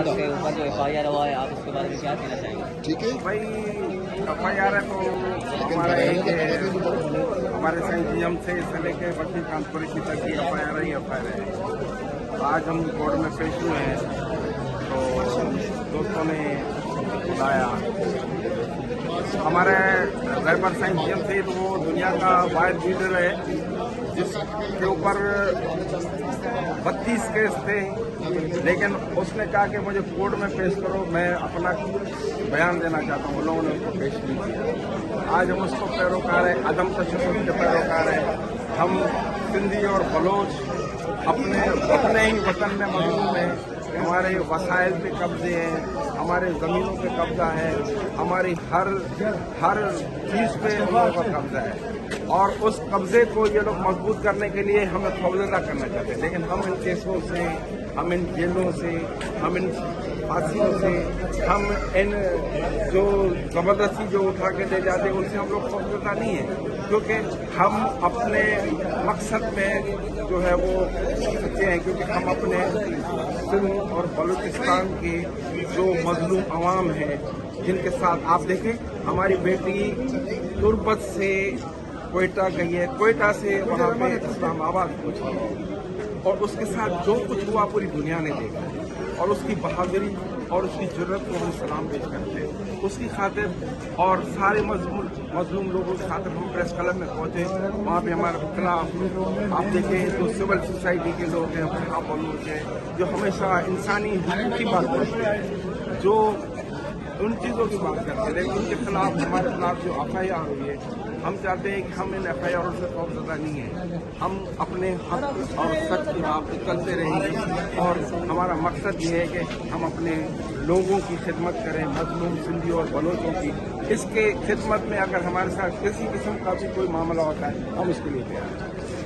کے اوپر جو FIR ہوا ہے، آپ اس کے بارے میں کیا کہنا چاہیں گے؟ ٹھیک ہے بھائی FIR ہے تو ہمارا ایک ہمارے سنجیم سے لے کے بڑی کانسپریسی تک کی FIR ہی FIR ہے. آج ہم کورٹ میں پیش ہوئے ہیں تو دوستوں نے بلایا. ہمارے ریبر سنجیم سے تو وہ دنیا کا واحد لیڈر ہے جس کے اوپر 32 کیس تھے، لیکن اس نے کہا کہ مجھے کورٹ میں پیش کرو، میں اپنا بیان دینا چاہتا ہوں. لوگوں نے اس کو پیش نہیں کیا. آج ہم اس کو پیروکار ہیں، عدم تشدد کے پیروکار ہیں. ہم سندھی اور بلوچ اپنے ہی وطن میں مظلوم ہیں. ہمارے وسائل پہ قبضے ہیں، ہمارے زمینوں پہ قبضہ ہے، ہماری ہر چیز پہ ہم لوگوں کا قبضہ ہے. اور اس قبضے کو یہ لوگ مضبوط کرنے کے لیے ہمیں خوفزدہ کرنا چاہتے ہیں. لیکن ہم ان کیسوں سے، ہم ان جیلوں سے، ہم ان پھانسیوں سے، ہم ان جو زبردستی جو اٹھا کے لے جاتے ہیں ان سے ہم لوگ خوفزدہ نہیں ہیں، کیونکہ ہم اپنے مقصد میں جو ہے وہ سچے ہیں. کیونکہ ہم اپنے سندھ اور بلوچستان کے جو مظلوم عوام ہیں جن کے ساتھ آپ دیکھیں، ہماری بیٹی تربت سے کوئٹہ گئی ہے، کوئٹہ سے وہاں پہ اسلام آباد پہنچی، اور اس کے ساتھ جو کچھ ہوا پوری دنیا نے دیکھا، اور اس کی بہادری اور اس کی جرأت کو ہم سلام پیش کرتے ہیں. اس کی خاطر اور سارے مظلوم لوگوں کی خاطر ہم پریس کلب میں پہنچے. وہاں پہ ہمارے خلاف آپ دیکھیں جو سول سوسائٹی کے لوگ ہیں، خلاف لوگ ہیں جو ہمیشہ انسانی حقوق کی بات کرتے ہیں، جو ان چیزوں کی بات کرتے ہیں، لیکن ان کے خلاف ہمارے خلاف جو FIR ہوئی ہے، ہم چاہتے ہیں کہ ہم ان FIR سے خوفزدہ نہیں ہیں. ہم اپنے حق اور سچ کی راہ پہ چلتے رہیں گے، اور ہمارا مقصد یہ ہے کہ ہم اپنے لوگوں کی خدمت کریں، مظلوم سندھی اور بلوچوں کی. اس کے خدمت میں اگر ہمارے ساتھ کسی قسم کا بھی کوئی معاملہ ہوتا ہے، ہم اس کے لیے تیار ہیں.